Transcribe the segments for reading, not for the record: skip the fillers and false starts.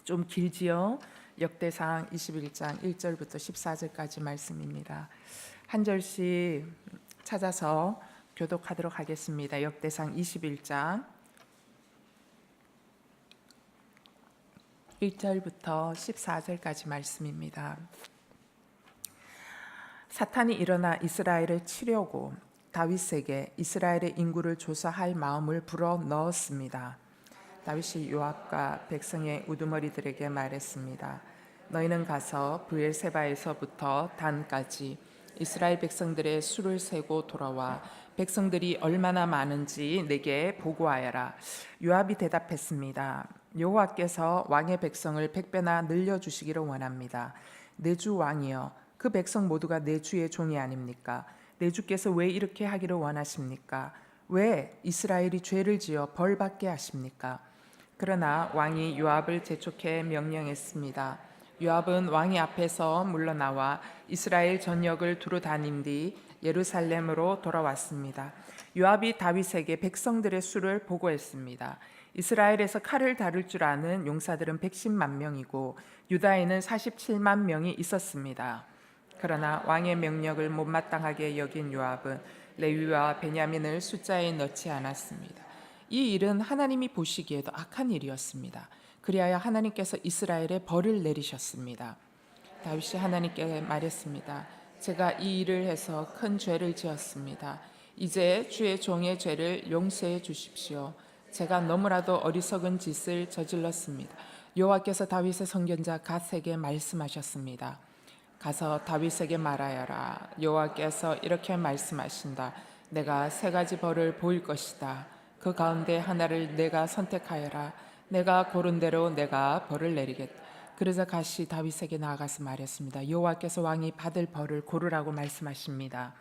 좀 길지요. 역대상 21장 1절부터 14절까지 말씀입니다. 한 절씩 찾아서 교독하도록 하겠습니다. 역대상 21장 1절부터 14절까지 말씀입니다. 사탄이 일어나 이스라엘을 치려고 다윗에게 이스라엘의 인구를 조사할 마음을 불어 넣었습니다. 다윗이 요압과 백성의 우두머리들에게 말했습니다. 너희는 가서 브엘세바에서부터 단까지 이스라엘 백성들의 수를 세고 돌아와 백성들이 얼마나 많은지 내게 보고하여라. 요압이 대답했습니다. 여호와께서 왕의 백성을 100배나 늘려주시기를 원합니다. 내 주 왕이여, 그 백성 모두가 내 주의 종이 아닙니까? 내 주께서 왜 이렇게 하기를 원하십니까? 왜 이스라엘이 죄를 지어 벌받게 하십니까? 그러나 왕이 요압을 재촉해 명령했습니다. 요압은 왕의 앞에서 물러나와 이스라엘 전역을 두루 다닌 뒤 예루살렘으로 돌아왔습니다. 요압이 다윗에게 백성들의 수를 보고했습니다. 이스라엘에서 칼을 다룰 줄 아는 용사들은 110만 명이고 유다에는 47만 명이 있었습니다. 그러나 왕의 명령을 못마땅하게 여긴 요압은 레위와 베냐민을 숫자에 넣지 않았습니다. 이 일은 하나님이 보시기에도 악한 일이었습니다. 그리하여 하나님께서 이스라엘에 벌을 내리셨습니다. 다윗이 하나님께 말했습니다. 제가 이 일을 해서 큰 죄를 지었습니다. 이제 주의 종의 죄를 용서해 주십시오. 제가 너무나도 어리석은 짓을 저질렀습니다. 여호와께서 다윗의 선견자 갓에게 말씀하셨습니다. 가서 다윗에게 말하여라. 여호와께서 이렇게 말씀하신다. 내가 세 가지 벌을 보일 것이다. 그 가운데 하나를 내가 선택하여라. 내가 고른 대로 내가 벌을 내리겠다. 그러자 가시 다윗에게 나아가서 말했습니다. 여호와께서 왕이 받을 벌을 고르라고 말씀하십니다.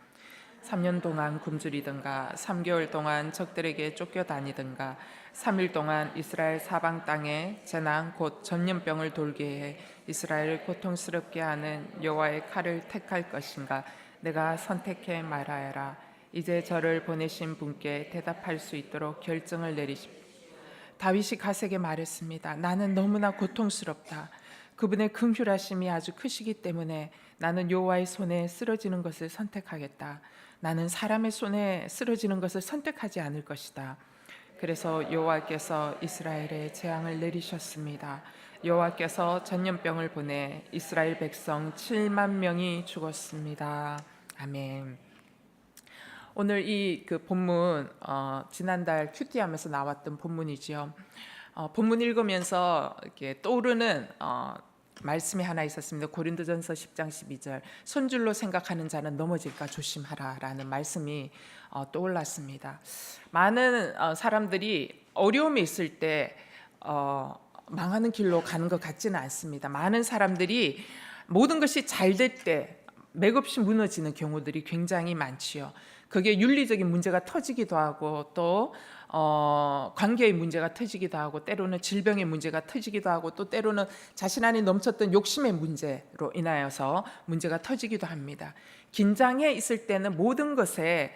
3년 동안 굶주리든가 3개월 동안 적들에게 쫓겨다니든가 3일 동안 이스라엘 사방 땅에 재난 곧 전염병을 돌게 해 이스라엘을 고통스럽게 하는 여호와의 칼을 택할 것인가? 내가 선택해 말하여라. 이제 저를 보내신 분께 대답할 수 있도록 결정을 내리십시오. 다윗이 갓에게 말했습니다. 나는 너무나 고통스럽다. 그분의 긍휼하심이 아주 크시기 때문에 나는 여호와의 손에 쓰러지는 것을 선택하겠다. 나는 사람의 손에 쓰러지는 것을 선택하지 않을 것이다. 그래서 여호와께서 이스라엘에 재앙을 내리셨습니다. 여호와께서 전염병을 보내 이스라엘 백성 7만 명이 죽었습니다. 아멘. 오늘 이 본문 지난달 큐티하면서 나왔던 본문이지요. 본문 읽으면서 이렇게 떠오르는 말씀이 하나 있었습니다. 고린도전서 10장 12절 손줄로 생각하는 자는 넘어질까 조심하라라는 말씀이 떠올랐습니다. 많은 사람들이 어려움이 있을 때 망하는 길로 가는 것 같지는 않습니다. 많은 사람들이 모든 것이 잘 될 때 맥없이 무너지는 경우들이 굉장히 많지요. 그게 윤리적인 문제가 터지기도 하고 또 관계의 문제가 터지기도 하고 때로는 질병의 문제가 터지기도 하고 또 때로는 자신 안에 넘쳤던 욕심의 문제로 인하여서 문제가 터지기도 합니다. 긴장해 있을 때는 모든 것에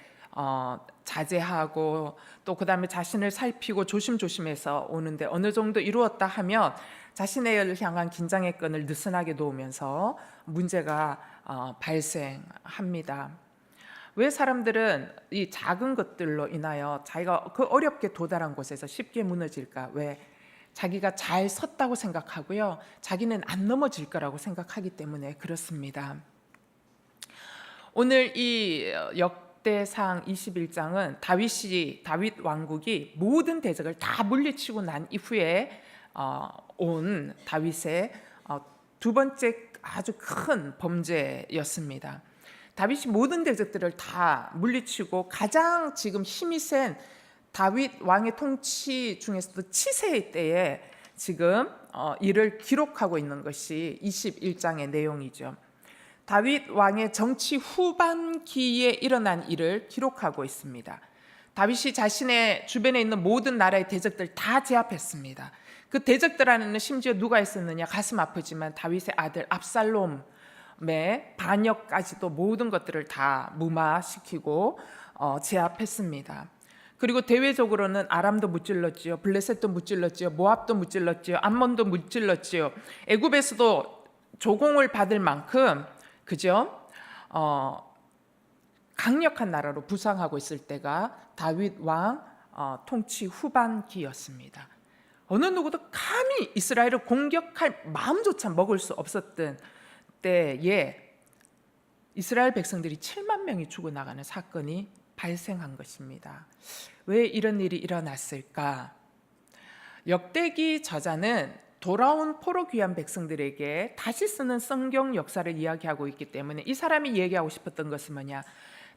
자제하고 또 그다음에 자신을 살피고 조심조심해서 오는데 어느 정도 이루었다 하면 자신을 향한 긴장의 끈을 느슨하게 놓으면서 문제가 발생합니다. 왜 사람들은 이 작은 것들로 인하여 자기가 그 어렵게 도달한 곳에서 쉽게 무너질까? 왜? 자기가 잘 섰다고 생각하고요. 자기는 안 넘어질 거라고 생각하기 때문에 그렇습니다. 오늘 이 역대상 21장은 다윗 왕국이 모든 대적을 다 물리치고 난 이후에 온 다윗의 두 번째 아주 큰 범죄였습니다. 다윗이 모든 대적들을 다 물리치고 가장 지금 힘이 센 다윗 왕의 통치 중에서도 치세의 때에 지금 이를 기록하고 있는 것이 21장의 내용이죠. 다윗 왕의 정치 후반기에 일어난 일을 기록하고 있습니다. 다윗이 자신의 주변에 있는 모든 나라의 대적들 다 제압했습니다. 그 대적들 안에는 심지어 누가 있었느냐? 가슴 아프지만 다윗의 아들 압살롬의 반역까지도 모든 것들을 다 무마시키고 제압했습니다. 그리고 대외적으로는 아람도 무찔렀지요, 블레셋도 무찔렀지요, 모압도 무찔렀지요, 암몬도 무찔렀지요. 애굽에서도 조공을 받을 만큼 그죠? 강력한 나라로 부상하고 있을 때가 다윗 왕 통치 후반기였습니다. 어느 누구도 감히 이스라엘을 공격할 마음조차 먹을 수 없었던 때에 이스라엘 백성들이 7만 명이 죽어나가는 사건이 발생한 것입니다. 왜 이런 일이 일어났을까? 역대기 저자는 돌아온 포로 귀한 백성들에게 다시 쓰는 성경 역사를 이야기하고 있기 때문에 이 사람이 얘기하고 싶었던 것은 뭐냐?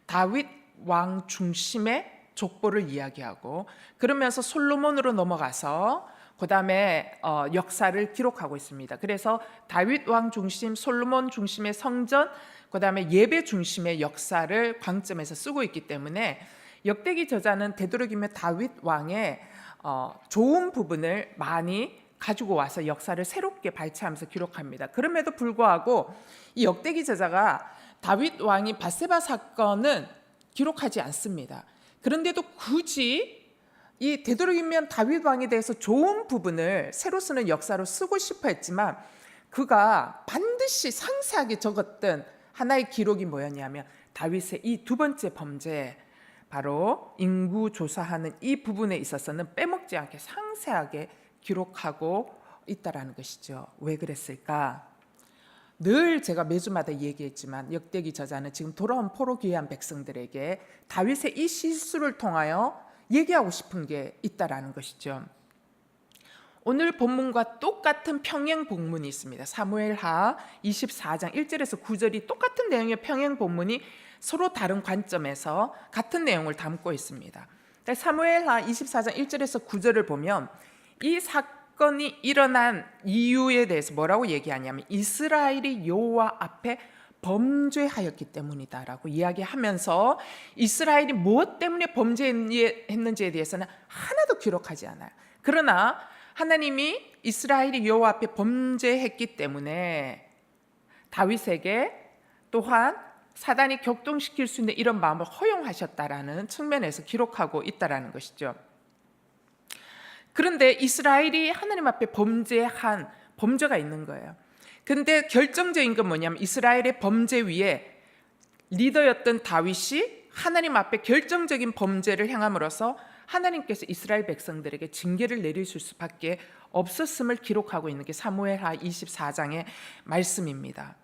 다윗 왕 중심의 족보를 이야기하고 그러면서 솔로몬으로 넘어가서 그 다음에 역사를 기록하고 있습니다. 그래서 다윗 왕 중심, 솔로몬 중심의 성전, 그 다음에 예배 중심의 역사를 관점에서 쓰고 있기 때문에 역대기 저자는 되도록이면 다윗 왕의 좋은 부분을 많이 가지고 와서 역사를 새롭게 발췌하면서 기록합니다. 그럼에도 불구하고 이 역대기 저자가 다윗 왕이 밧세바 사건은 기록하지 않습니다. 그런데도 굳이 이 되도록이면 다윗 왕에 대해서 좋은 부분을 새로 쓰는 역사로 쓰고 싶어 했지만 그가 반드시 상세하게 적었던 하나의 기록이 뭐였냐면 다윗의 이 두 번째 범죄, 바로 인구 조사하는 이 부분에 있어서는 빼먹지 않게 상세하게 기록하고 있다라는 것이죠. 왜 그랬을까? 늘 제가 매주마다 얘기했지만 역대기 저자는 지금 돌아온 포로 귀한 백성들에게 다윗의 이 실수를 통하여 얘기하고 싶은 게 있다라는 것이죠. 오늘 본문과 똑같은 평행 본문이 있습니다. 사무엘하 24장 1절에서 9절이 똑같은 내용의 평행 본문이 서로 다른 관점에서 같은 내용을 담고 있습니다. 사무엘하 24장 1절에서 9절을 보면 이 사건이 일어난 이유에 대해서 뭐라고 얘기하냐면 이스라엘이 여호와 앞에 범죄하였기 때문이다라고 이야기하면서 이스라엘이 무엇 때문에 범죄했는지에 대해서는 하나도 기록하지 않아요. 그러나 하나님이 이스라엘이 여호와 앞에 범죄했기 때문에 다윗에게 또한 사단이 격동시킬 수 있는 이런 마음을 허용하셨다라는 측면에서 기록하고 있다라는 것이죠. 그런데 이스라엘이 하나님 앞에 범죄한 범죄가 있는 거예요. 근데 결정적인 건 뭐냐면 이스라엘의 범죄 위에 리더였던 다윗이 하나님 앞에 결정적인 범죄를 행함으로써 하나님께서 이스라엘 백성들에게 징계를 내리실 수밖에 없었음을 기록하고 있는 게 사무엘하 24장의 말씀입니다.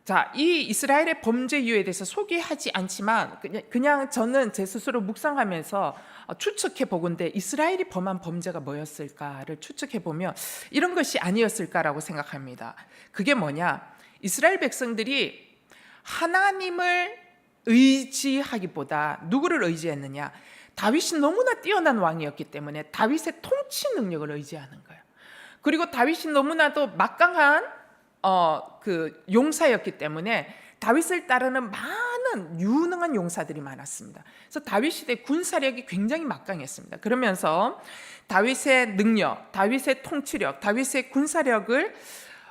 자, 이 이스라엘의 범죄 이유에 대해서 소개하지 않지만 그냥 저는 제 스스로 묵상하면서 추측해 보건대 이스라엘이 범한 범죄가 뭐였을까를 추측해 보면 이런 것이 아니었을까라고 생각합니다. 그게 뭐냐? 이스라엘 백성들이 하나님을 의지하기보다 누구를 의지했느냐? 다윗이 너무나 뛰어난 왕이었기 때문에 다윗의 통치 능력을 의지하는 거예요. 그리고 다윗이 너무나도 막강한 그 용사였기 때문에 다윗을 따르는 많은 유능한 용사들이 많았습니다. 그래서 다윗 시대 군사력이 굉장히 막강했습니다. 그러면서 다윗의 능력, 다윗의 통치력, 다윗의 군사력을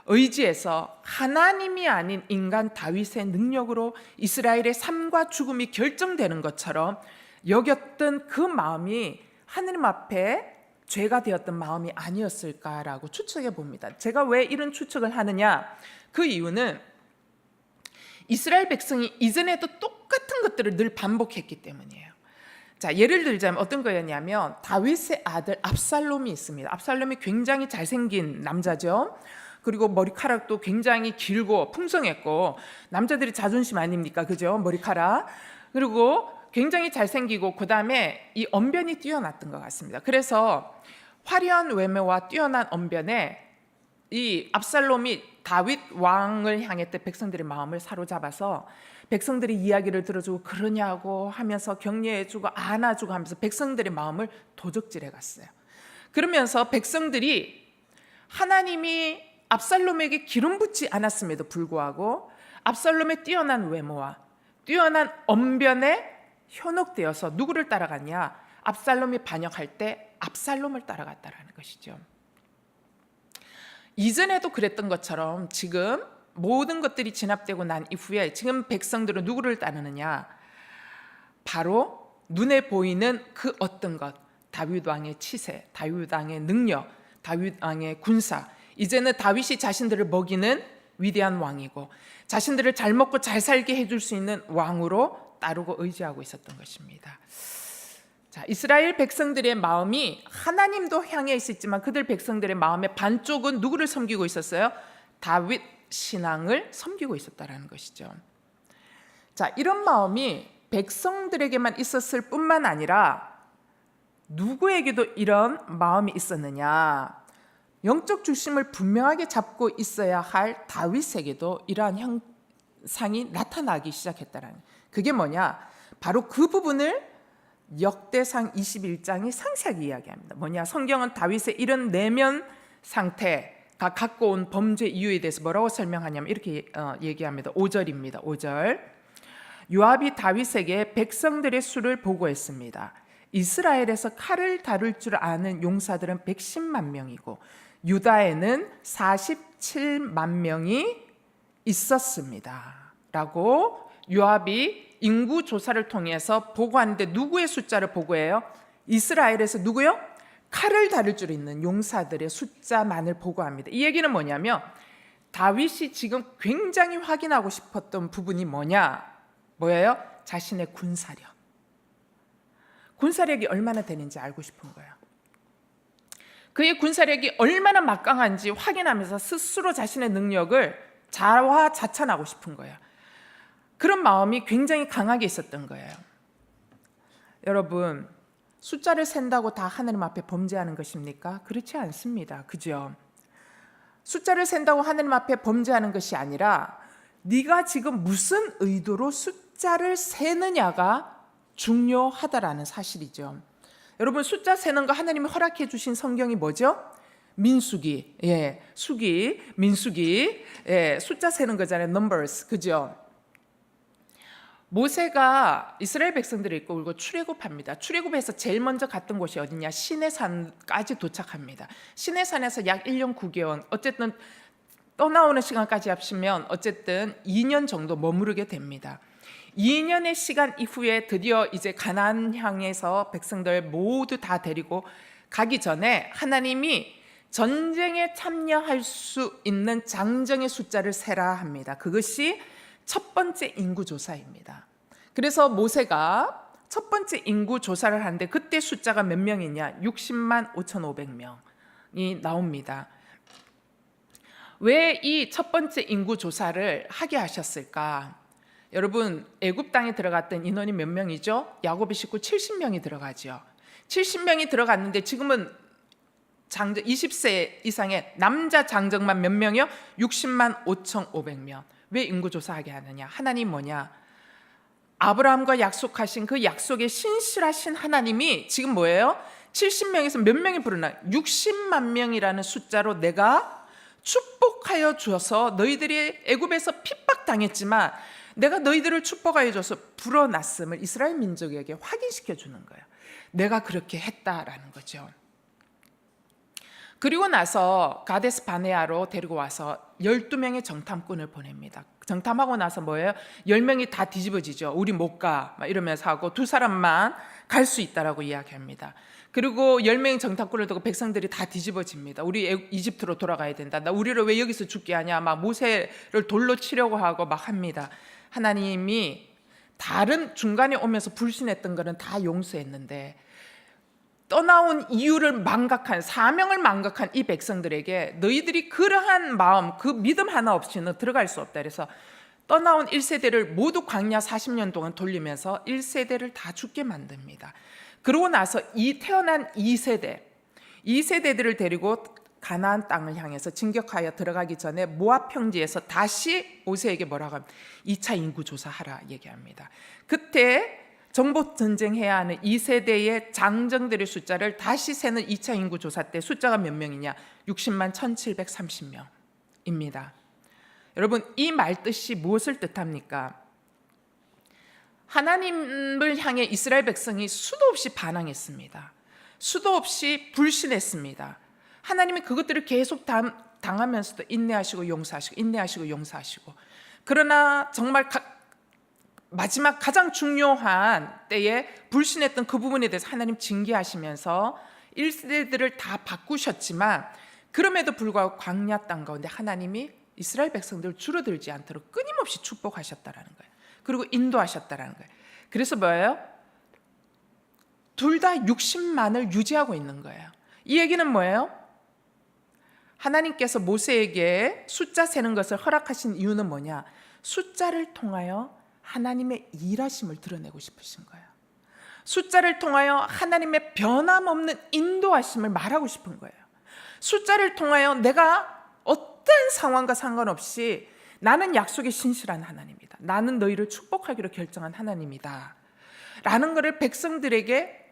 의지해서 하나님이 아닌 인간 다윗의 능력으로 이스라엘의 삶과 죽음이 결정되는 것처럼 여겼던 그 마음이 하나님 앞에 죄가 되었던 마음이 아니었을까라고 추측해 봅니다. 제가 왜 이런 추측을 하느냐? 그 이유는 이스라엘 백성이 이전에도 똑같은 것들을 늘 반복했기 때문이에요. 자, 예를 들자면 어떤 거였냐면 다윗의 아들 압살롬이 있습니다. 압살롬이 굉장히 잘생긴 남자죠. 그리고 머리카락도 굉장히 길고 풍성했고 남자들이 자존심 아닙니까? 그죠? 머리카락. 그리고 굉장히 잘생기고 그 다음에 이 언변이 뛰어났던 것 같습니다. 그래서 화려한 외모와 뛰어난 언변에 이 압살롬이 다윗 왕을 향했던 백성들의 마음을 사로잡아서 백성들의 이야기를 들어주고 그러냐고 하면서 격려해주고 안아주고 하면서 백성들의 마음을 도적질해 갔어요. 그러면서 백성들이 하나님이 압살롬에게 기름 붓지 않았음에도 불구하고 압살롬의 뛰어난 외모와 뛰어난 언변에 현혹되어서 누구를 따라갔냐? 압살롬이 반역할 때 압살롬을 따라갔다라는 것이죠. 이전에도 그랬던 것처럼 지금 모든 것들이 진압되고 난 이후에 지금 백성들은 누구를 따르느냐? 바로 눈에 보이는 그 어떤 것, 다윗 왕의 치세, 다윗 왕의 능력, 다윗 왕의 군사, 이제는 다윗이 자신들을 먹이는 위대한 왕이고 자신들을 잘 먹고 잘 살게 해줄 수 있는 왕으로 따르고 의지하고 있었던 것입니다. 자, 이스라엘 백성들의 마음이 하나님도 향해 있었지만 그들 백성들의 마음의 반쪽은 누구를 섬기고 있었어요? 다윗 신앙을 섬기고 있었다라는 것이죠. 자, 이런 마음이 백성들에게만 있었을 뿐만 아니라 누구에게도 이런 마음이 있었느냐? 영적 중심을 분명하게 잡고 있어야 할 다윗에게도 이러한 형상이 나타나기 시작했다라는, 그게 뭐냐? 바로 그 부분을 역대상 21장이 상세하게 이야기합니다. 뭐냐? 성경은 다윗의 이런 내면 상태가 갖고 온 범죄 이유에 대해서 뭐라고 설명하냐면 이렇게 얘기합니다. 5절입니다. 5절. 요압이 다윗에게 백성들의 수를 보고했습니다. 이스라엘에서 칼을 다룰 줄 아는 용사들은 110만 명이고 유다에는 47만 명이 있었습니다 라고 요압이 인구 조사를 통해서 보고하는데, 누구의 숫자를 보고해요? 이스라엘에서 누구요? 칼을 다룰 줄 있는 용사들의 숫자만을 보고합니다. 이 얘기는 뭐냐면 다윗이 지금 굉장히 확인하고 싶었던 부분이 뭐예요? 자신의 군사력이 얼마나 되는지 알고 싶은 거예요. 그의 군사력이 얼마나 막강한지 확인하면서 스스로 자신의 능력을 자화자찬하고 싶은 거예요. 그런 마음이 굉장히 강하게 있었던 거예요. 여러분, 숫자를 센다고 다 하나님 앞에 범죄하는 것입니까? 그렇지 않습니다. 그죠? 숫자를 센다고 하나님 앞에 범죄하는 것이 아니라 네가 지금 무슨 의도로 숫자를 세느냐가 중요하다라는 사실이죠. 여러분, 숫자 세는 거 하나님이 허락해 주신 성경이 뭐죠? 민수기, 민수기, 숫자 세는 거잖아요. numbers, 그죠? 모세가 이스라엘 백성들을 이끌고 출애굽합니다. 출애굽해서 제일 먼저 갔던 곳이 어디냐? 시내산까지 도착합니다. 시내산에서 약 1년 9개월, 어쨌든 떠나오는 시간까지 합치면 어쨌든 2년 정도 머무르게 됩니다. 2년의 시간 이후에 드디어 이제 가나안 향해서 백성들 모두 다 데리고 가기 전에 하나님이 전쟁에 참여할 수 있는 장정의 숫자를 세라 합니다. 그것이 첫 번째 인구조사입니다. 그래서 모세가 첫 번째 인구조사를 하는데 그때 숫자가 몇 명이냐? 60만 5,500명이 나옵니다. 왜 이 첫 번째 인구조사를 하게 하셨을까? 여러분, 애굽 땅에 들어갔던 인원이 몇 명이죠? 야곱의 식구 70명이 들어가죠. 70명이 들어갔는데 지금은 20세 이상의 남자 장정만 몇 명이요? 60만 5,500명. 왜 인구조사하게 하느냐? 하나님 뭐냐? 아브라함과 약속하신 그 약속에 신실하신 하나님이 지금 뭐예요? 70명에서 몇 명이 불어나? 60만 명이라는 숫자로 내가 축복하여 주어서 너희들이 애굽에서 핍박당했지만 내가 너희들을 축복하여 줘서 불어났음을 이스라엘 민족에게 확인시켜 주는 거예요. 내가 그렇게 했다라는 거죠. 그리고 나서 가데스 바네아로 데리고 와서 12명의 정탐꾼을 보냅니다. 정탐하고 나서 뭐예요? 10명이 다 뒤집어지죠. 우리 못 가 막 이러면서 하고 두 사람만 갈 수 있다라고 이야기합니다. 그리고 10명의 정탐꾼을 두고 백성들이 다 뒤집어집니다. 우리 이집트로 돌아가야 된다. 나 우리를 왜 여기서 죽게 하냐. 막 모세를 돌로 치려고 하고 막 합니다. 하나님이 다른 중간에 오면서 불신했던 거는 다 용서했는데 떠나온 이유를 망각한, 사명을 망각한 이 백성들에게 너희들이 그러한 마음, 그 믿음 하나 없이는 들어갈 수 없다. 그래서 떠나온 1세대를 모두 광야 40년 동안 돌리면서 1세대를 다 죽게 만듭니다. 그러고 나서 태어난 2세대들을 데리고 가나안 땅을 향해서 진격하여 들어가기 전에 모압 평지에서 다시 모세에게 뭐라고 하면 2차 인구 조사하라 얘기합니다. 그때 정복 전쟁해야 하는 2세대의 장정들의 숫자를 다시 세는 2차 인구 조사 때 숫자가 몇 명이냐? 60만 1,730명입니다. 여러분, 이 말뜻이 무엇을 뜻합니까? 하나님을 향해 이스라엘 백성이 수도 없이 반항했습니다. 수도 없이 불신했습니다. 하나님이 그것들을 계속 당하면서도 인내하시고 용서하시고, 인내하시고 용서하시고. 그러나 정말 마지막 가장 중요한 때에 불신했던 그 부분에 대해서 하나님 징계하시면서 1세대들을 다 바꾸셨지만, 그럼에도 불구하고 광야 땅 가운데 하나님이 이스라엘 백성들을 줄어들지 않도록 끊임없이 축복하셨다라는 거예요. 그리고 인도하셨다라는 거예요. 그래서 뭐예요? 둘 다 60만을 유지하고 있는 거예요. 이 얘기는 뭐예요? 하나님께서 모세에게 숫자 세는 것을 허락하신 이유는 뭐냐? 숫자를 통하여 하나님의 일하심을 드러내고 싶으신 거예요. 숫자를 통하여 하나님의 변함없는 인도하심을 말하고 싶은 거예요. 숫자를 통하여 내가 어떤 상황과 상관없이 나는 약속에 신실한 하나님이다, 나는 너희를 축복하기로 결정한 하나님이다 라는 것을 백성들에게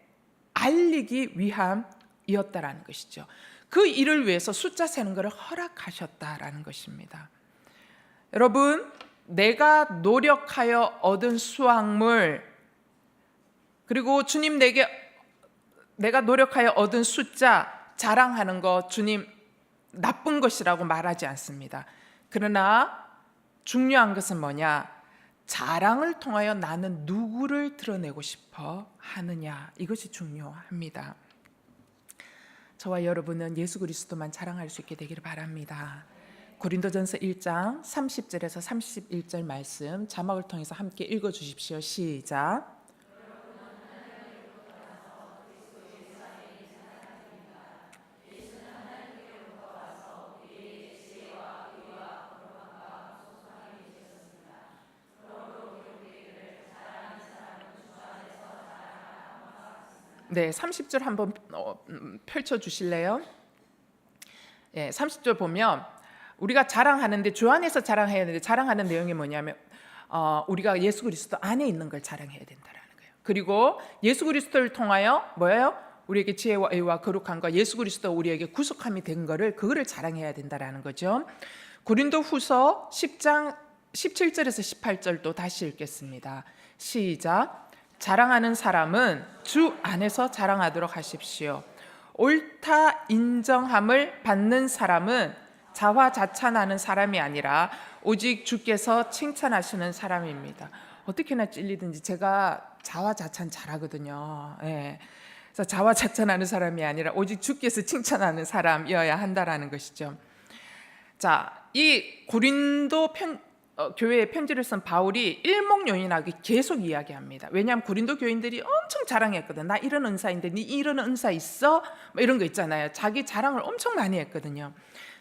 알리기 위함이었다라는 것이죠. 그 일을 위해서 숫자 세는 것을 허락하셨다라는 것입니다. 여러분, 내가 노력하여 얻은 수확물, 그리고 주님 내가 노력하여 얻은 숫자 자랑하는 것, 주님 나쁜 것이라고 말하지 않습니다. 그러나 중요한 것은 뭐냐? 자랑을 통하여 나는 누구를 드러내고 싶어 하느냐, 이것이 중요합니다. 저와 여러분은 예수 그리스도만 자랑할 수 있게 되기를 바랍니다. 고린도전서 1장 30절에서 31절 말씀 자막을 통해서 함께 읽어주십시오. 시작. 네, 30절 한번 펼쳐 주실래요? 예, 30절 보면 우리가 자랑하는데, 주 안에서 자랑해야 되는데, 자랑하는 내용이 뭐냐면 우리가 예수 그리스도 안에 있는 걸 자랑해야 된다라는 거예요. 그리고 예수 그리스도를 통하여 뭐예요? 우리에게 지혜와 의와 거룩함과 예수 그리스도 우리에게 구속함이 된 거를, 그거를 자랑해야 된다라는 거죠. 고린도후서 10장 17절에서 18절도 다시 읽겠습니다. 시작. 자랑하는 사람은 주 안에서 자랑하도록 하십시오. 옳다 인정함을 받는 사람은 자화자찬하는 사람이 아니라 오직 주께서 칭찬하시는 사람입니다. 어떻게나 찔리든지 제가 자화자찬 잘하거든요. 예. 그래서 자화자찬하는 사람이 아니라 오직 주께서 칭찬하는 사람이어야 한다라는 것이죠. 자, 이 고린도 교회에 편지를 쓴 바울이 일목요연하게 계속 이야기합니다. 왜냐하면 고린도 교인들이 엄청 자랑했거든. 나 이런 은사인데 네 이런 은사 있어? 뭐 이런 거 있잖아요. 자기 자랑을 엄청 많이 했거든요.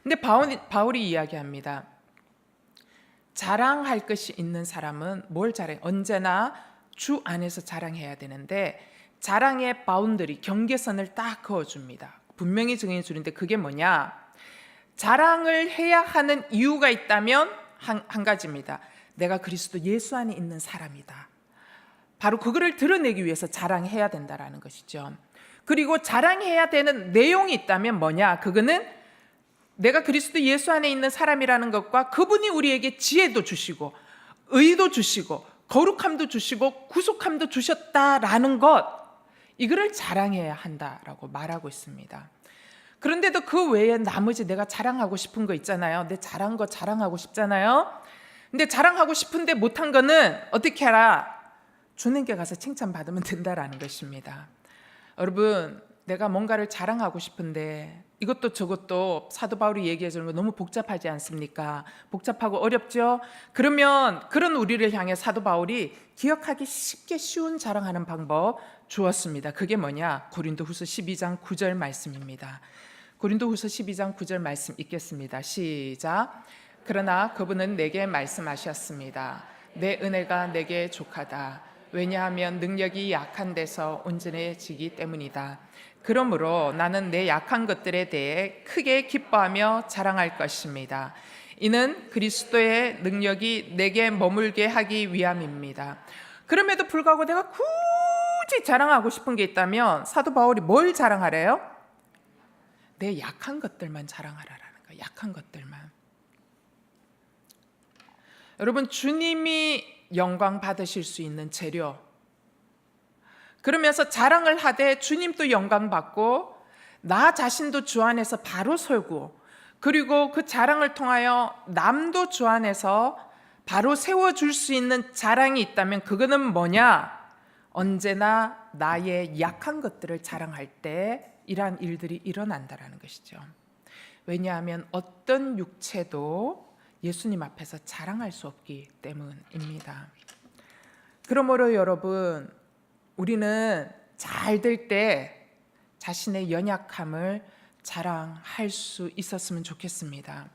근데 바울이 이야기합니다. 자랑할 것이 있는 사람은 뭘 자랑해? 언제나 주 안에서 자랑해야 되는데, 자랑의 바운더리, 경계선을 딱 그어줍니다. 분명히 정해 주는데, 그게 뭐냐? 자랑을 해야 하는 이유가 있다면 한 가지입니다. 내가 그리스도 예수 안에 있는 사람이다. 바로 그거를 드러내기 위해서 자랑해야 된다라는 것이죠. 그리고 자랑해야 되는 내용이 있다면 뭐냐? 그거는 내가 그리스도 예수 안에 있는 사람이라는 것과 그분이 우리에게 지혜도 주시고 의도 주시고 거룩함도 주시고 구속함도 주셨다라는 것, 이거를 자랑해야 한다라고 말하고 있습니다. 그런데도 그 외에 나머지 내가 자랑하고 싶은 거 있잖아요. 내 잘한 거 자랑하고 싶잖아요. 근데 자랑하고 싶은데 못한 거는 어떻게 하라? 주님께 가서 칭찬받으면 된다라는 것입니다. 여러분, 내가 뭔가를 자랑하고 싶은데 이것도 저것도 사도 바울이 얘기해 주는 거 너무 복잡하지 않습니까? 복잡하고 어렵죠? 그러면 그런 우리를 향해 사도 바울이 기억하기 쉽게 쉬운 자랑하는 방법 주었습니다. 그게 뭐냐? 고린도후서 12장 9절 말씀입니다. 고린도후서 12장 9절 말씀 읽겠습니다. 시작. 그러나 그분은 내게 말씀하셨습니다. 내 은혜가 내게 족하다. 왜냐하면 능력이 약한 데서 온전해지기 때문이다. 그러므로 나는 내 약한 것들에 대해 크게 기뻐하며 자랑할 것입니다. 이는 그리스도의 능력이 내게 머물게 하기 위함입니다. 그럼에도 불구하고 내가 굳이 자랑하고 싶은 게 있다면 사도 바울이 뭘 자랑하래요? 내 약한 것들만 자랑하라라는 거예요. 약한 것들만. 여러분, 주님이 영광 받으실 수 있는 재료, 그러면서 자랑을 하되 주님도 영광 받고 나 자신도 주 안에서 바로 설고, 그리고 그 자랑을 통하여 남도 주 안에서 바로 세워줄 수 있는 자랑이 있다면 그거는 뭐냐? 언제나 나의 약한 것들을 자랑할 때 이러한 일들이 일어난다라는 것이죠. 왜냐하면 어떤 육체도 예수님 앞에서 자랑할 수 없기 때문입니다. 그러므로 여러분, 우리는 잘 될 때 자신의 연약함을 자랑할 수 있었으면 좋겠습니다.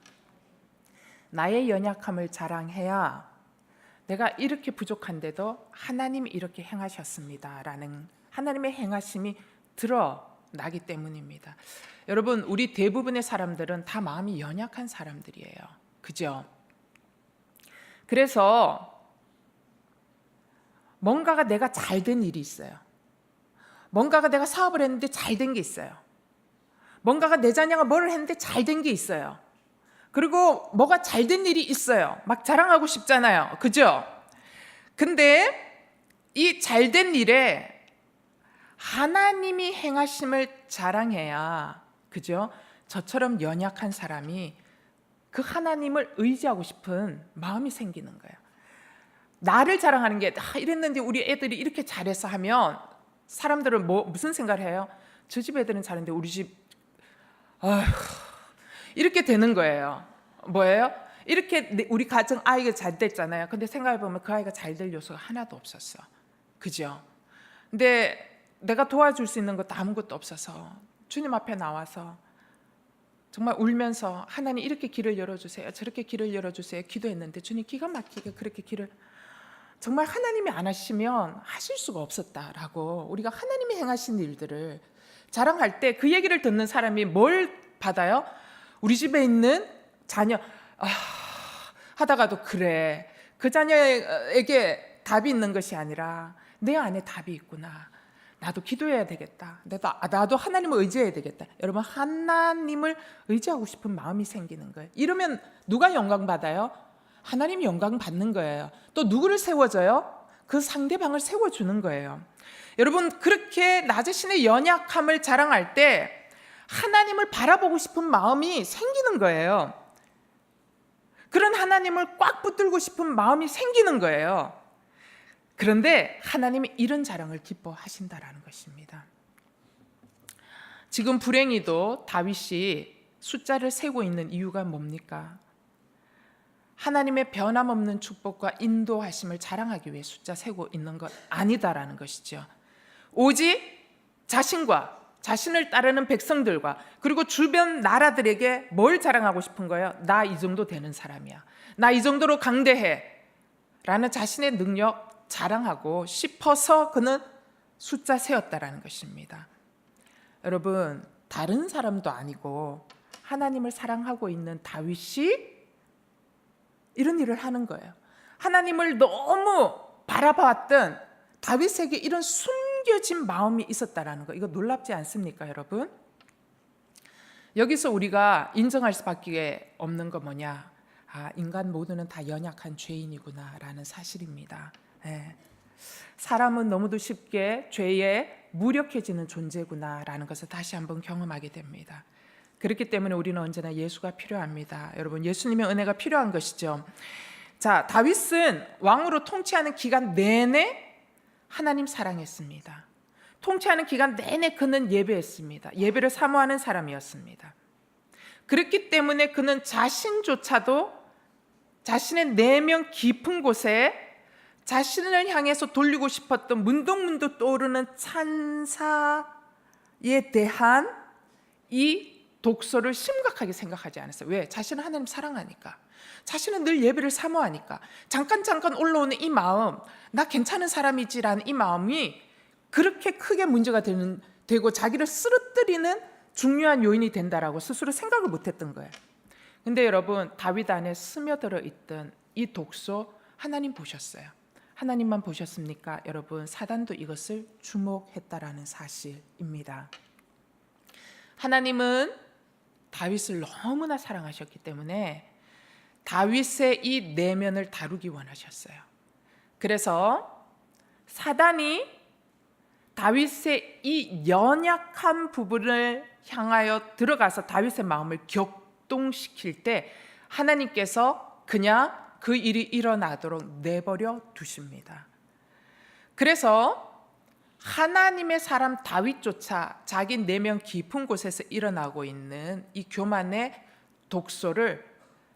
나의 연약함을 자랑해야 내가 이렇게 부족한데도 하나님이 이렇게 행하셨습니다 라는 하나님의 행하심이 드러나기 때문입니다. 여러분, 우리 대부분의 사람들은 다 마음이 연약한 사람들이에요. 그죠? 그래서 뭔가가 내가 잘 된 일이 있어요. 뭔가가 내가 사업을 했는데 잘 된 게 있어요. 뭔가가 내 자녀가 뭐를 했는데 잘 된 게 있어요. 그리고 뭐가 잘 된 일이 있어요. 막 자랑하고 싶잖아요. 그죠? 근데 이 잘 된 일에 하나님이 행하심을 자랑해야, 그죠? 저처럼 연약한 사람이 그 하나님을 의지하고 싶은 마음이 생기는 거예요. 나를 자랑하는 게 이랬는데 우리 애들이 이렇게 잘해서 하면 사람들은 무슨 생각을 해요? 저 집 애들은 잘했는데 우리 집 이렇게 되는 거예요. 뭐예요? 이렇게 우리 가정 아이가 잘 됐잖아요. 근데 생각해보면 그 아이가 잘 될 요소가 하나도 없었어. 그죠? 근데 내가 도와줄 수 있는 것도 아무것도 없어서 주님 앞에 나와서 정말 울면서 하나님 이렇게 길을 열어주세요, 저렇게 길을 열어주세요 기도했는데 주님 기가 막히게 그렇게 길을 정말 하나님이 안 하시면 하실 수가 없었다라고 우리가 하나님이 행하신 일들을 자랑할 때 그 얘기를 듣는 사람이 뭘 받아요? 우리 집에 있는 자녀 하다가도 그래, 그 자녀에게 답이 있는 것이 아니라 내 안에 답이 있구나, 나도 기도해야 되겠다, 나도 하나님을 의지해야 되겠다. 여러분, 하나님을 의지하고 싶은 마음이 생기는 거예요. 이러면 누가 영광 받아요? 하나님이 영광 받는 거예요. 또 누구를 세워줘요? 그 상대방을 세워주는 거예요. 여러분, 그렇게 나 자신의 연약함을 자랑할 때 하나님을 바라보고 싶은 마음이 생기는 거예요. 그런 하나님을 꽉 붙들고 싶은 마음이 생기는 거예요. 그런데 하나님이 이런 자랑을 기뻐하신다라는 것입니다. 지금 불행히도 다윗이 숫자를 세고 있는 이유가 뭡니까? 하나님의 변함없는 축복과 인도하심을 자랑하기 위해 숫자 세고 있는 것 아니다라는 것이죠. 오직 자신과 자신을 따르는 백성들과 그리고 주변 나라들에게 뭘 자랑하고 싶은 거예요? 나 이 정도 되는 사람이야, 나 이 정도로 강대해 라는 자신의 능력 자랑하고 싶어서 그는 숫자 세웠다라는 것입니다. 여러분, 다른 사람도 아니고 하나님을 사랑하고 있는 다윗이 이런 일을 하는 거예요. 하나님을 너무 바라봤던 다윗에게 이런 숨겨진 마음이 있었다라는 거, 이거 놀랍지 않습니까, 여러분? 여기서 우리가 인정할 수밖에 없는 거 뭐냐? 인간 모두는 다 연약한 죄인이구나라는 사실입니다. 네. 사람은 너무도 쉽게 죄에 무력해지는 존재구나라는 것을 다시 한번 경험하게 됩니다. 그렇기 때문에 우리는 언제나 예수가 필요합니다. 여러분, 예수님의 은혜가 필요한 것이죠. 자, 다윗은 왕으로 통치하는 기간 내내 하나님 사랑했습니다. 통치하는 기간 내내 그는 예배했습니다. 예배를 사모하는 사람이었습니다. 그렇기 때문에 그는 자신조차도 자신의 내면 깊은 곳에 자신을 향해서 돌리고 싶었던 문득문득 떠오르는 찬사에 대한 이 독소를 심각하게 생각하지 않았어요. 왜? 자신은 하나님 사랑하니까, 자신은 늘 예배를 사모하니까, 잠깐 올라오는 이 마음, 나 괜찮은 사람이지라는 이 마음이 그렇게 크게 문제가 되고 자기를 쓰러뜨리는 중요한 요인이 된다라고 스스로 생각을 못했던 거예요. 근데 여러분, 다윗 안에 스며들어 있던 이 독소 하나님 보셨어요. 하나님만 보셨습니까? 여러분, 사단도 이것을 주목했다라는 사실입니다. 하나님은 다윗을 너무나 사랑하셨기 때문에 다윗의 이 내면을 다루기 원하셨어요. 그래서 사단이 다윗의 이 연약한 부분을 향하여 들어가서 다윗의 마음을 격동시킬 때 하나님께서 그냥 그 일이 일어나도록 내버려 두십니다. 그래서 하나님의 사람 다윗조차 자기 내면 깊은 곳에서 일어나고 있는 이 교만의 독소를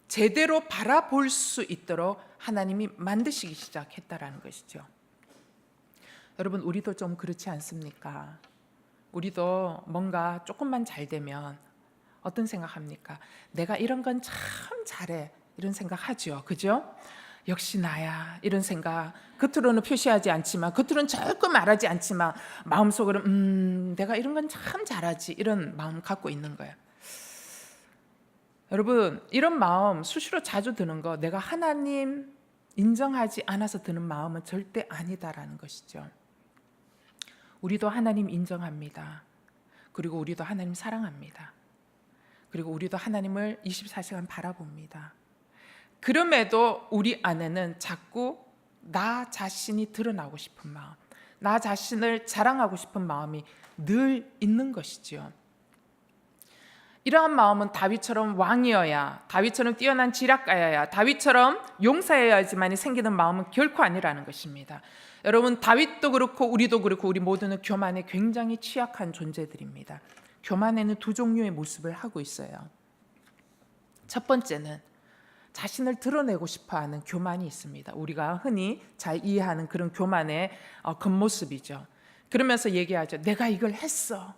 제대로 바라볼 수 있도록 하나님이 만드시기 시작했다라는 것이죠. 여러분, 우리도 좀 그렇지 않습니까? 우리도 뭔가 조금만 잘 되면 어떤 생각합니까? 내가 이런 건 참 잘해, 이런 생각하죠. 그죠? 역시 나야, 이런 생각 겉으로는 표시하지 않지만, 겉으로는 절대 말하지 않지만 마음속으로는 내가 이런 건 참 잘하지, 이런 마음 갖고 있는 거예요. 여러분, 이런 마음 수시로 자주 드는 거, 내가 하나님 인정하지 않아서 드는 마음은 절대 아니다라는 것이죠. 우리도 하나님 인정합니다. 그리고 우리도 하나님 사랑합니다. 그리고 우리도 하나님을 24시간 바라봅니다. 그럼에도 우리 안에는 자꾸 나 자신이 드러나고 싶은 마음, 나 자신을 자랑하고 싶은 마음이 늘 있는 것이지요. 이러한 마음은 다윗처럼 왕이어야, 다윗처럼 뛰어난 지략가여야, 다윗처럼 용사여야지만이 생기는 마음은 결코 아니라는 것입니다. 여러분, 다윗도 그렇고 우리도 그렇고 우리 모두는 교만에 굉장히 취약한 존재들입니다. 교만에는 두 종류의 모습을 하고 있어요. 첫 번째는 자신을 드러내고 싶어하는 교만이 있습니다. 우리가 흔히 잘 이해하는 그런 교만의 겉모습이죠. 그러면서 얘기하죠. 내가 이걸 했어.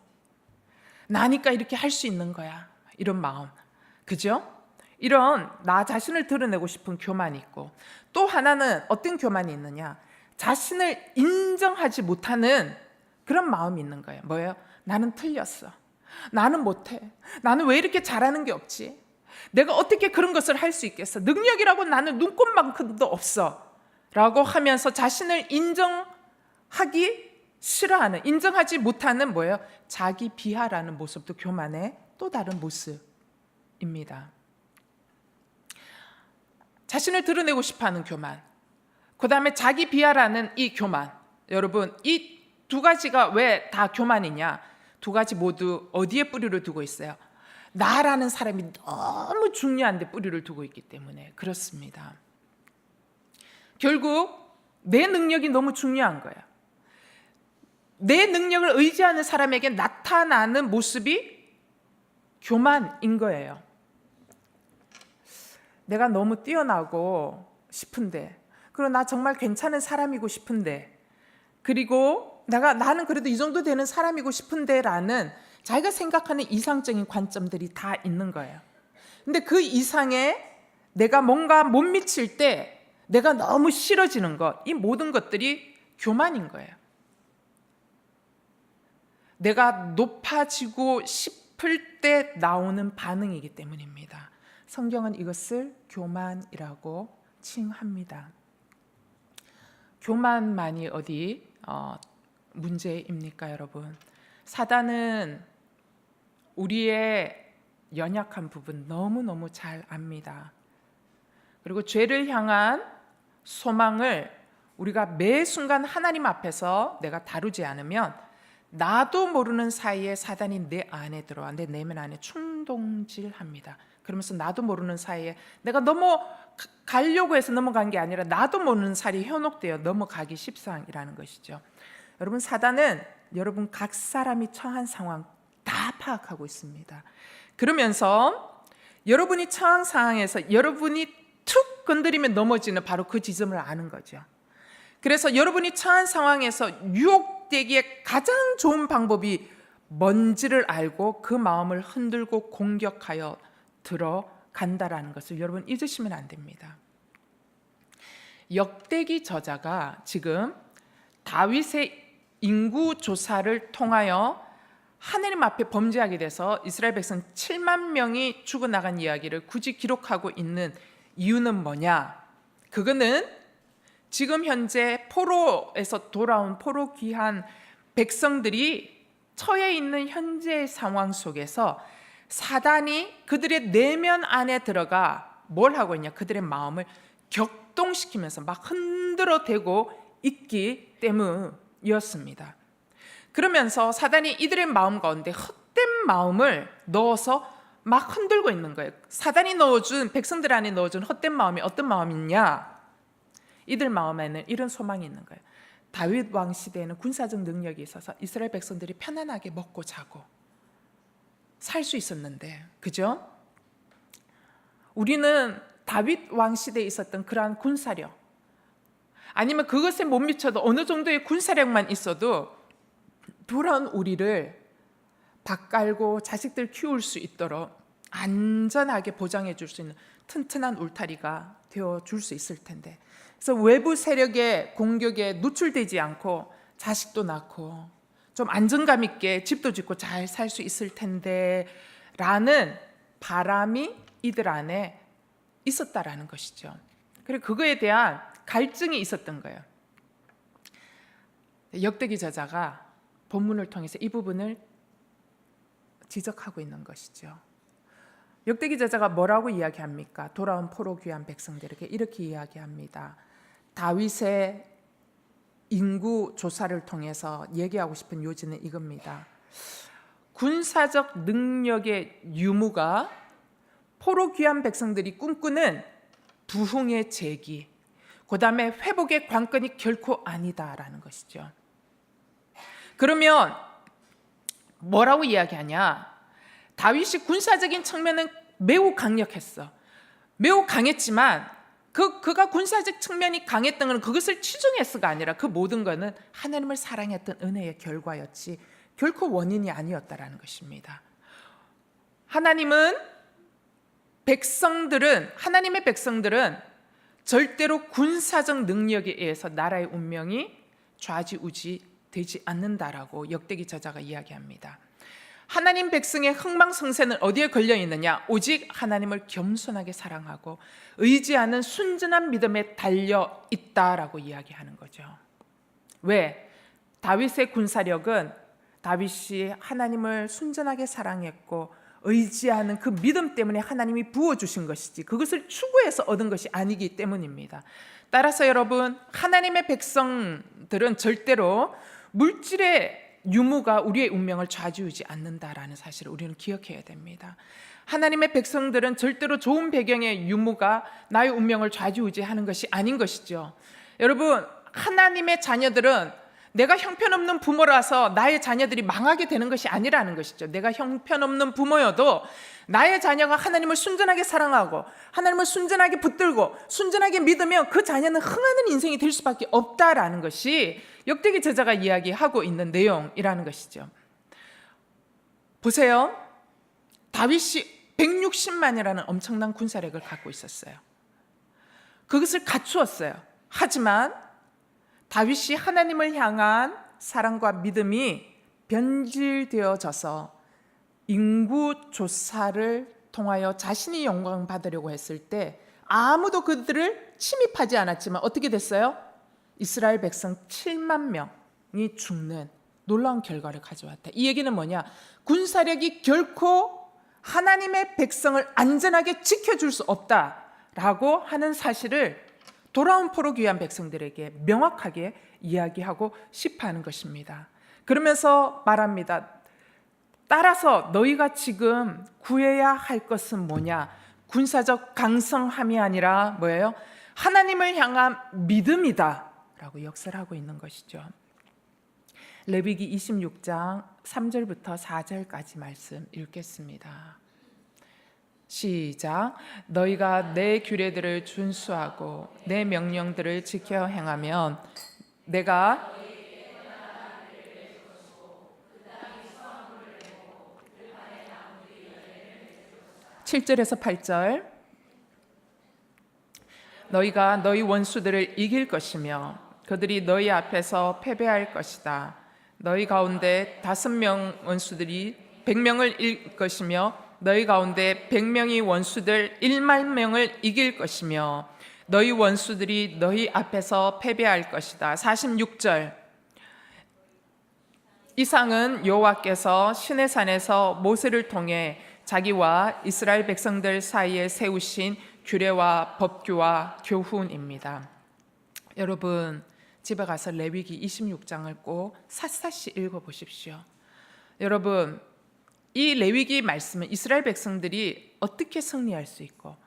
나니까 이렇게 할 수 있는 거야. 이런 마음. 그죠? 이런 나 자신을 드러내고 싶은 교만이 있고, 또 하나는 어떤 교만이 있느냐? 자신을 인정하지 못하는 그런 마음이 있는 거예요. 뭐예요? 나는 틀렸어. 나는 못해. 나는 왜 이렇게 잘하는 게 없지? 내가 어떻게 그런 것을 할 수 있겠어? 능력이라고 나는 눈꼽만큼도 없어. 라고 하면서 자신을 인정하기 싫어하는, 인정하지 못하는 뭐예요? 자기 비하라는 모습도 교만의 또 다른 모습입니다. 자신을 드러내고 싶어하는 교만, 그 다음에 자기 비하라는 이 교만. 여러분, 이 두 가지가 왜 다 교만이냐? 두 가지 모두 어디에 뿌리를 두고 있어요? 나라는 사람이 너무 중요한 데 뿌리를 두고 있기 때문에 그렇습니다. 결국 내 능력이 너무 중요한 거예요. 내 능력을 의지하는 사람에게 나타나는 모습이 교만인 거예요. 내가 너무 뛰어나고 싶은데, 그리고 나 정말 괜찮은 사람이고 싶은데, 그리고 나는 그래도 이 정도 되는 사람이고 싶은데 라는 자기가 생각하는 이상적인 관점들이 다 있는 거예요. 근데 그 이상에 내가 뭔가 못 미칠 때 내가 너무 싫어지는 것, 이 모든 것들이 교만인 거예요. 내가 높아지고 싶을 때 나오는 반응이기 때문입니다. 성경은 이것을 교만이라고 칭합니다. 교만만이 어디 문제입니까, 여러분? 사단은 우리의 연약한 부분 너무너무 잘 압니다. 그리고 죄를 향한 소망을 우리가 매 순간 하나님 앞에서 내가 다루지 않으면 나도 모르는 사이에 사단이 내 안에 들어와 내 내면 안에 충동질합니다. 그러면서 나도 모르는 사이에 내가 가려고 해서 넘어간 게 아니라 나도 모르는 사이에 현혹되어 넘어가기 십상이라는 것이죠. 여러분, 사단은 여러분 각 사람이 처한 상황 다 파악하고 있습니다. 그러면서 여러분이 처한 상황에서 여러분이 툭 건드리면 넘어지는 바로 그 지점을 아는 거죠. 그래서 여러분이 처한 상황에서 유혹되기에 가장 좋은 방법이 뭔지를 알고 그 마음을 흔들고 공격하여 들어간다라는 것을 여러분 잊으시면 안 됩니다. 역대기 저자가 지금 다윗의 인구 조사를 통하여 하느님 앞에 범죄하게 돼서 이스라엘 백성 7만 명이 죽어나간 이야기를 굳이 기록하고 있는 이유는 뭐냐? 그거는 지금 현재 포로에서 돌아온 포로 귀한 백성들이 처해 있는 현재의 상황 속에서 사단이 그들의 내면 안에 들어가 뭘 하고 있냐? 그들의 마음을 격동시키면서 막 흔들어대고 있기 때문이었습니다. 그러면서 사단이 이들의 마음 가운데 헛된 마음을 넣어서 막 흔들고 있는 거예요. 사단이 넣어준, 백성들 안에 넣어준 헛된 마음이 어떤 마음이냐? 이들 마음에는 이런 소망이 있는 거예요. 다윗 왕 시대에는 군사적 능력이 있어서 이스라엘 백성들이 편안하게 먹고 자고 살 수 있었는데, 그죠? 우리는 다윗 왕 시대에 있었던 그러한 군사력, 아니면 그것에 못 미쳐도 어느 정도의 군사력만 있어도 돌아온 우리를 밥 깔고 자식들 키울 수 있도록 안전하게 보장해 줄 수 있는 튼튼한 울타리가 되어 줄 수 있을 텐데, 그래서 외부 세력의 공격에 노출되지 않고 자식도 낳고 좀 안정감 있게 집도 짓고 잘 살 수 있을 텐데 라는 바람이 이들 안에 있었다라는 것이죠. 그리고 그거에 대한 갈증이 있었던 거예요. 역대기 저자가 본문을 통해서 이 부분을 지적하고 있는 것이죠. 역대기 저자가 뭐라고 이야기합니까? 돌아온 포로 귀한 백성들에게 이렇게 이야기합니다. 다윗의 인구 조사를 통해서 얘기하고 싶은 요지는 이겁니다. 군사적 능력의 유무가 포로 귀한 백성들이 꿈꾸는 부흥의 재기, 그 다음에 회복의 관건이 결코 아니다라는 것이죠. 그러면 뭐라고 이야기하냐? 다윗이 군사적인 측면은 매우 강력했어. 매우 강했지만 그가 군사적 측면이 강했던 것은 그것을 치중해서가 아니라 그 모든 것은 하나님을 사랑했던 은혜의 결과였지 결코 원인이 아니었다라는 것입니다. 하나님의 백성들은 절대로 군사적 능력에 의해서 나라의 운명이 좌지우지 되지 않는다라고 역대기 저자가 이야기합니다. 하나님 백성의 흥망성쇠는 어디에 걸려 있느냐? 오직 하나님을 겸손하게 사랑하고 의지하는 순전한 믿음에 달려 있다라고 이야기하는 거죠. 왜? 다윗의 군사력은 다윗이 하나님을 순전하게 사랑했고 의지하는 그 믿음 때문에 하나님이 부어주신 것이지 그것을 추구해서 얻은 것이 아니기 때문입니다. 따라서 여러분, 하나님의 백성들은 절대로 물질의 유무가 우리의 운명을 좌지우지 않는다라는 사실을 우리는 기억해야 됩니다. 하나님의 백성들은 절대로 좋은 배경의 유무가 나의 운명을 좌지우지하는 것이 아닌 것이죠. 여러분, 하나님의 자녀들은 내가 형편없는 부모라서 나의 자녀들이 망하게 되는 것이 아니라는 것이죠. 내가 형편없는 부모여도 나의 자녀가 하나님을 순전하게 사랑하고 하나님을 순전하게 붙들고 순전하게 믿으면 그 자녀는 흥하는 인생이 될 수밖에 없다라는 것이 역대기 저자가 이야기하고 있는 내용이라는 것이죠. 보세요. 다윗이 160만이라는 엄청난 군사력을 갖고 있었어요. 그것을 갖추었어요. 하지만 다윗이 하나님을 향한 사랑과 믿음이 변질되어져서 인구 조사를 통하여 자신이 영광 받으려고 했을 때 아무도 그들을 침입하지 않았지만 어떻게 됐어요? 이스라엘 백성 7만 명이 죽는 놀라운 결과를 가져왔다. 이 얘기는 뭐냐? 군사력이 결코 하나님의 백성을 안전하게 지켜줄 수 없다라고 하는 사실을 돌아온 포로 귀한 백성들에게 명확하게 이야기하고 싶어 하는 것입니다. 그러면서 말합니다. 따라서 너희가 지금 구해야 할 것은 뭐냐? 군사적 강성함이 아니라 뭐예요? 하나님을 향한 믿음이다 라고 역설을 하고 있는 것이죠. 레위기 26장 3절부터 4절까지 말씀 읽겠습니다. 시작. 너희가 내 규례들을 준수하고 내 명령들을 지켜 행하면 내가 7절에서 8절 너희가 너희 원수들을 이길 것이며 그들이 너희 앞에서 패배할 것이다. 너희 가운데 5명 원수들이 100명을 이길 것이며 너희 가운데 100명이 원수들 1만 명을 이길 것이며 너희 원수들이 너희 앞에서 패배할 것이다. 46절 이상은 여호와께서 시내산에서 모세를 통해 자기와 이스라엘 백성들 사이에 세우신 규례와 법규와 교훈입니다. 여러분 집에 가서 레위기 26장을 꼭 샅샅이 읽어보십시오. 여러분 이 레위기 말씀은 이스라엘 백성들이 어떻게 승리할 수 있고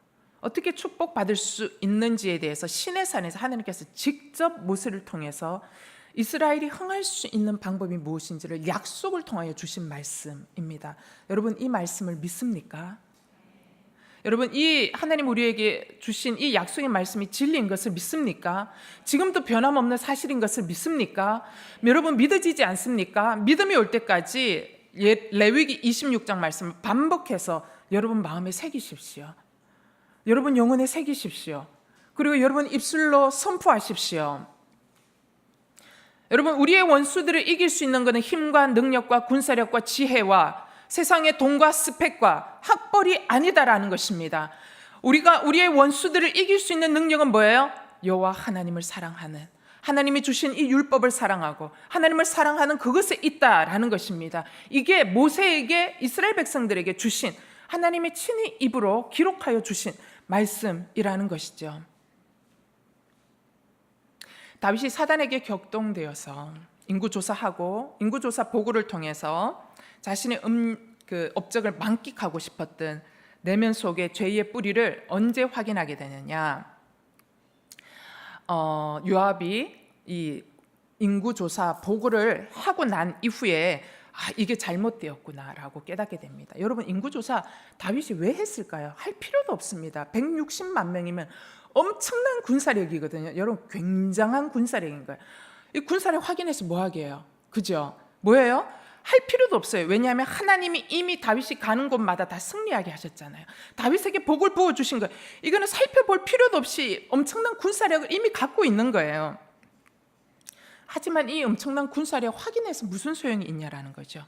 어떻게 축복받을 수 있는지에 대해서 시내산에서 하나님께서 직접 모세를 통해서 이스라엘이 흥할 수 있는 방법이 무엇인지를 약속을 통하여 주신 말씀입니다. 여러분, 이 말씀을 믿습니까? 여러분, 이 하나님 우리에게 주신 이 약속의 말씀이 진리인 것을 믿습니까? 지금도 변함없는 사실인 것을 믿습니까? 여러분, 믿어지지 않습니까? 믿음이 올 때까지 레위기 26장 말씀을 반복해서 여러분 마음에 새기십시오. 여러분 영혼에 새기십시오. 그리고 여러분 입술로 선포하십시오. 여러분, 우리의 원수들을 이길 수 있는 것은 힘과 능력과 군사력과 지혜와 세상의 돈과 스펙과 학벌이 아니다라는 것입니다. 우리의 원수들을 이길 수 있는 능력은 뭐예요? 여호와 하나님을 사랑하는, 하나님이 주신 이 율법을 사랑하고 하나님을 사랑하는 그것에 있다라는 것입니다. 이게 모세에게, 이스라엘 백성들에게 주신, 하나님의 친히 입으로 기록하여 주신 말씀이라는 것이죠. 다윗이 사단에게 격동되어서 인구조사하고 인구조사 보고를 통해서 자신의 업적을 만끽하고 싶었던 내면 속의 죄의 뿌리를 언제 확인하게 되느냐? 요압이 이 인구조사 보고를 하고 난 이후에 이게 잘못되었구나라고 깨닫게 됩니다. 여러분, 인구조사 다윗이 왜 했을까요? 할 필요도 없습니다. 160만 명이면 엄청난 군사력이거든요. 여러분, 굉장한 군사력인 거예요. 이 군사력 확인해서 뭐 하게 해요? 그죠? 뭐예요? 할 필요도 없어요. 왜냐하면 하나님이 이미 다윗이 가는 곳마다 다 승리하게 하셨잖아요. 다윗에게 복을 부어주신 거예요. 이거는 살펴볼 필요도 없이 엄청난 군사력을 이미 갖고 있는 거예요. 하지만 이 엄청난 군사력 확인해서 무슨 소용이 있냐라는 거죠.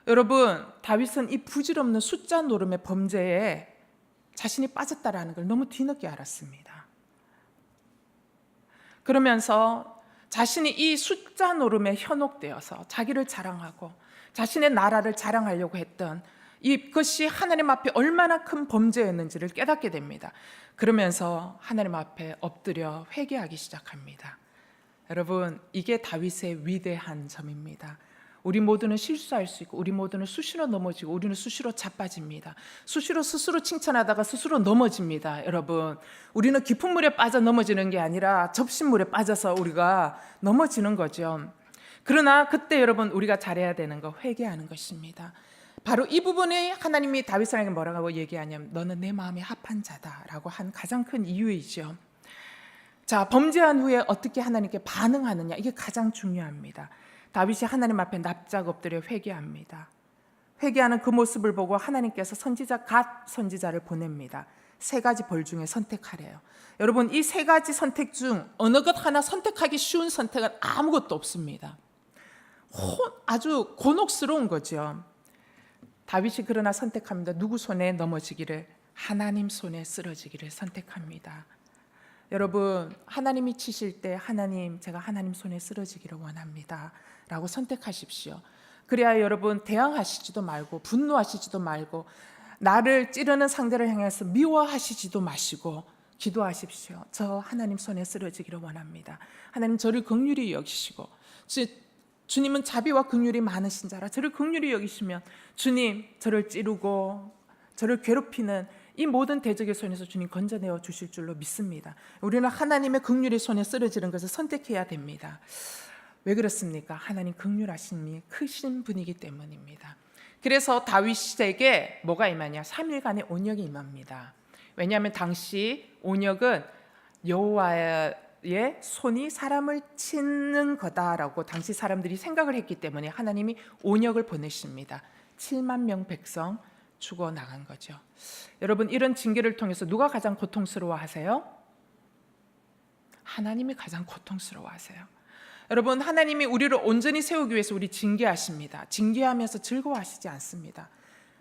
여러분, 다윗은 이 부질없는 숫자 노름의 범죄에 자신이 빠졌다라는 걸 너무 뒤늦게 알았습니다. 그러면서 자신이 이 숫자 노름에 현혹되어서 자기를 자랑하고 자신의 나라를 자랑하려고 했던 이것이 하나님 앞에 얼마나 큰 범죄였는지를 깨닫게 됩니다. 그러면서 하나님 앞에 엎드려 회개하기 시작합니다. 여러분, 이게 다윗의 위대한 점입니다. 우리 모두는 실수할 수 있고 우리 모두는 수시로 넘어지고 우리는 수시로 자빠집니다. 수시로 스스로 칭찬하다가 스스로 넘어집니다. 여러분, 우리는 깊은 물에 빠져 넘어지는 게 아니라 접신물에 빠져서 우리가 넘어지는 거죠. 그러나 그때 여러분, 우리가 잘해야 되는 거 회개하는 것입니다. 바로 이 부분에 하나님이 다윗에게 뭐라고 얘기하냐면 너는 내 마음에 합한 자다라고 한 가장 큰 이유이죠. 자, 범죄한 후에 어떻게 하나님께 반응하느냐, 이게 가장 중요합니다. 다윗이 하나님 앞에 납작 엎드려 회개합니다. 회개하는 그 모습을 보고 하나님께서 갓 선지자를 보냅니다. 3가지 벌 중에 선택하래요. 여러분, 이 3가지 선택 중 어느 것 하나 선택하기 쉬운 선택은 아무것도 없습니다. 아주 곤혹스러운 거죠. 다윗이 그러나 선택합니다. 누구 손에 넘어지기를? 하나님 손에 쓰러지기를 선택합니다. 여러분, 하나님이 치실 때 하나님, 제가 하나님 손에 쓰러지기를 원합니다 라고 선택하십시오. 그래야 여러분, 대항하시지도 말고 분노하시지도 말고 나를 찌르는 상대를 향해서 미워하시지도 마시고 기도하십시오. 저 하나님 손에 쓰러지기를 원합니다. 하나님, 저를 긍휼히 여기시고, 주님은 자비와 긍휼이 많으신 자라 저를 긍휼히 여기시면 주님, 저를 찌르고 저를 괴롭히는 이 모든 대적의 손에서 주님 건져내어 주실 줄로 믿습니다. 우리는 하나님의 긍휼의 손에 쓰러지는 것을 선택해야 됩니다. 왜 그렇습니까? 하나님 긍휼하심이 크신 분이기 때문입니다. 그래서 다윗에게 뭐가 임하냐? 3일간의 온역이 임합니다. 왜냐하면 당시 온역은 여호와의 손이 사람을 치는 거다라고 당시 사람들이 생각을 했기 때문에 하나님이 온역을 보내십니다. 7만 명 백성 죽어 나간 거죠. 여러분, 이런 징계를 통해서 누가 가장 고통스러워하세요? 하나님이 가장 고통스러워하세요. 여러분, 하나님이 우리를 온전히 세우기 위해서 우리 징계하십니다. 징계하면서 즐거워하시지 않습니다.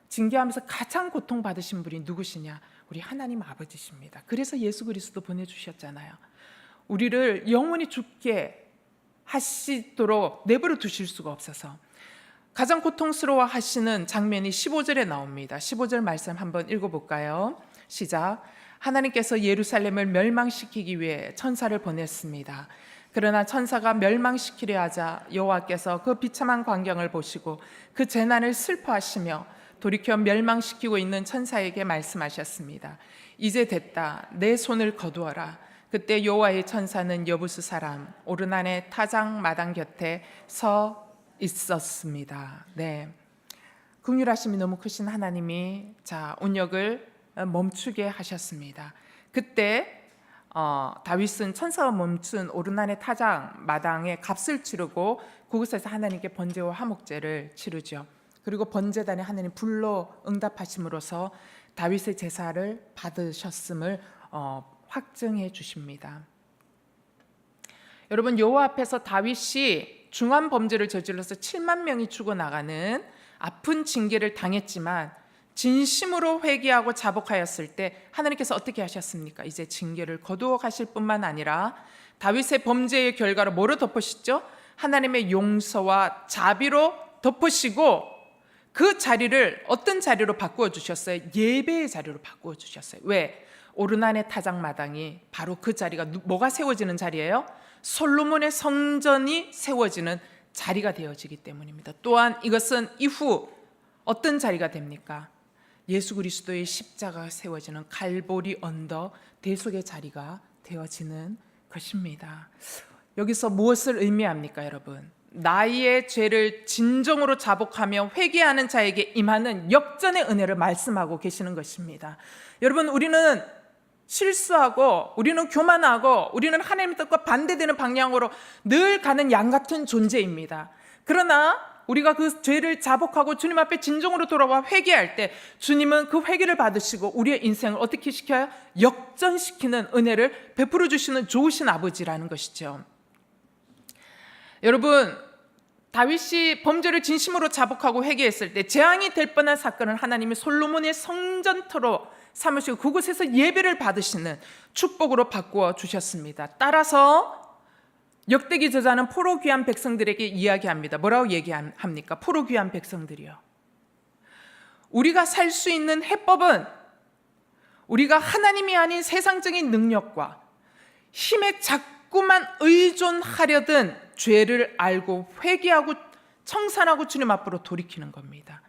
징계하면서 가장 고통받으신 분이 누구시냐? 우리 하나님 아버지십니다. 그래서 예수 그리스도 보내주셨잖아요. 우리를 영원히 죽게 하시도록 내버려 두실 수가 없어서 가장 고통스러워 하시는 장면이 15절에 나옵니다. 15절 말씀 한번 읽어볼까요? 시작. 하나님께서 예루살렘을 멸망시키기 위해 천사를 보냈습니다. 그러나 천사가 멸망시키려 하자 여호와께서 그 비참한 광경을 보시고 그 재난을 슬퍼하시며 돌이켜 멸망시키고 있는 천사에게 말씀하셨습니다. 이제 됐다. 내 손을 거두어라. 그때 여호와의 천사는 여부수 사람 오르난의 타작 마당 곁에 서 있었습니다. 네, 긍휼하심이 너무 크신 하나님이 운역을 멈추게 하셨습니다. 그때 다윗은 천사가 멈춘 오르난의 타작 마당에 값을 치르고 그곳에서 하나님께 번제와 화목제를 치르죠. 그리고 번제단에 하나님 불로 응답하심으로써 다윗의 제사를 받으셨음을 확증해 주십니다. 여러분, 여호와 앞에서 다윗이 중한 범죄를 저질러서 7만 명이 죽어나가는 아픈 징계를 당했지만 진심으로 회개하고 자복하였을 때 하나님께서 어떻게 하셨습니까? 이제 징계를 거두어 가실 뿐만 아니라 다윗의 범죄의 결과로 뭐로 덮으시죠? 하나님의 용서와 자비로 덮으시고 그 자리를 어떤 자리로 바꾸어 주셨어요? 예배의 자리로 바꾸어 주셨어요. 왜? 오르난의 타작 마당이 바로 그 자리가 뭐가 세워지는 자리예요? 솔로몬의 성전이 세워지는 자리가 되어지기 때문입니다. 또한 이것은 이후 어떤 자리가 됩니까? 예수 그리스도의 십자가가 세워지는 갈보리 언덕 대속의 자리가 되어지는 것입니다. 여기서 무엇을 의미합니까, 여러분? 나의 죄를 진정으로 자복하며 회개하는 자에게 임하는 역전의 은혜를 말씀하고 계시는 것입니다. 여러분, 우리는 실수하고 우리는 교만하고 우리는 하나님의 뜻과 반대되는 방향으로 늘 가는 양 같은 존재입니다. 그러나 우리가 그 죄를 자복하고 주님 앞에 진정으로 돌아와 회개할 때 주님은 그 회개를 받으시고 우리의 인생을 어떻게 시켜요? 역전시키는 은혜를 베풀어 주시는 좋으신 아버지라는 것이죠. 여러분, 다윗이 범죄를 진심으로 자복하고 회개했을 때 재앙이 될 뻔한 사건을 하나님이 솔로몬의 성전터로 삼으시고 그곳에서 예배를 받으시는 축복으로 바꾸어 주셨습니다. 따라서 역대기 저자는 포로 귀한 백성들에게 이야기합니다. 뭐라고 얘기합니까? 포로 귀한 백성들이요, 우리가 살 수 있는 해법은 우리가 하나님이 아닌 세상적인 능력과 힘에 자꾸만 의존하려던 죄를 알고 회개하고 청산하고 주님 앞으로 돌이키는 겁니다.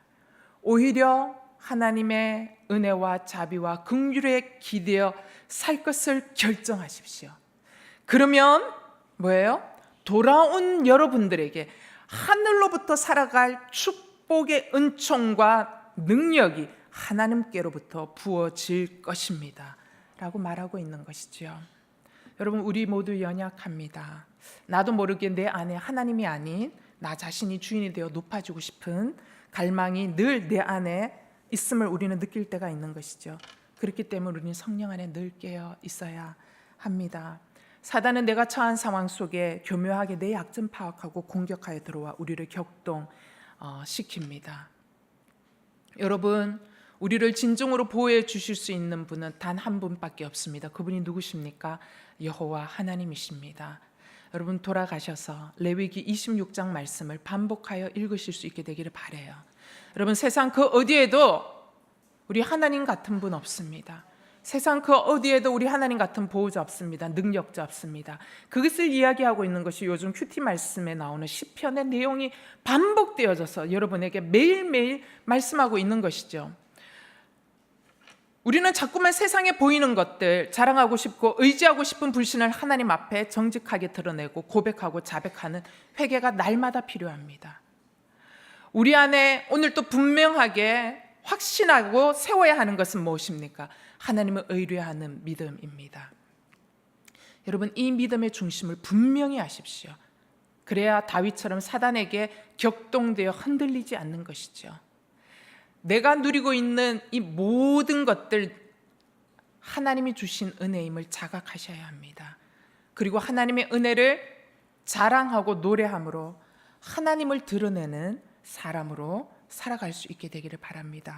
오히려 하나님의 은혜와 자비와 긍휼에 기대어 살 것을 결정하십시오. 그러면 뭐예요? 돌아온 여러분들에게 하늘로부터 살아갈 축복의 은총과 능력이 하나님께로부터 부어질 것입니다 라고 말하고 있는 것이죠. 여러분, 우리 모두 연약합니다. 나도 모르게 내 안에 하나님이 아닌 나 자신이 주인이 되어 높아지고 싶은 갈망이 늘 내 안에 있음을 우리는 느낄 때가 있는 것이죠. 그렇기 때문에 우리는 성령 안에 늘 깨어 있어야 합니다. 사단은 내가 처한 상황 속에 교묘하게 내 약점 파악하고 공격하여 들어와 우리를 격동시킵니다. 여러분, 우리를 진정으로 보호해 주실 수 있는 분은 단 한 분밖에 없습니다. 그분이 누구십니까? 여호와 하나님이십니다. 여러분, 돌아가셔서 레위기 26장 말씀을 반복하여 읽으실 수 있게 되기를 바라요. 여러분, 세상 그 어디에도 우리 하나님 같은 분 없습니다. 세상 그 어디에도 우리 하나님 같은 보호자 없습니다. 능력자 없습니다. 그것을 이야기하고 있는 것이 요즘 큐티 말씀에 나오는 시편의 내용이 반복되어져서 여러분에게 매일매일 말씀하고 있는 것이죠. 우리는 자꾸만 세상에 보이는 것들 자랑하고 싶고 의지하고 싶은 불신을 하나님 앞에 정직하게 드러내고 고백하고 자백하는 회개가 날마다 필요합니다. 우리 안에 오늘 또 분명하게 확신하고 세워야 하는 것은 무엇입니까? 하나님을 의뢰하는 믿음입니다. 여러분, 이 믿음의 중심을 분명히 하십시오. 그래야 다윗처럼 사단에게 격동되어 흔들리지 않는 것이죠. 내가 누리고 있는 이 모든 것들 하나님이 주신 은혜임을 자각하셔야 합니다. 그리고 하나님의 은혜를 자랑하고 노래함으로 하나님을 드러내는 사람으로 살아갈 수 있게 되기를 바랍니다.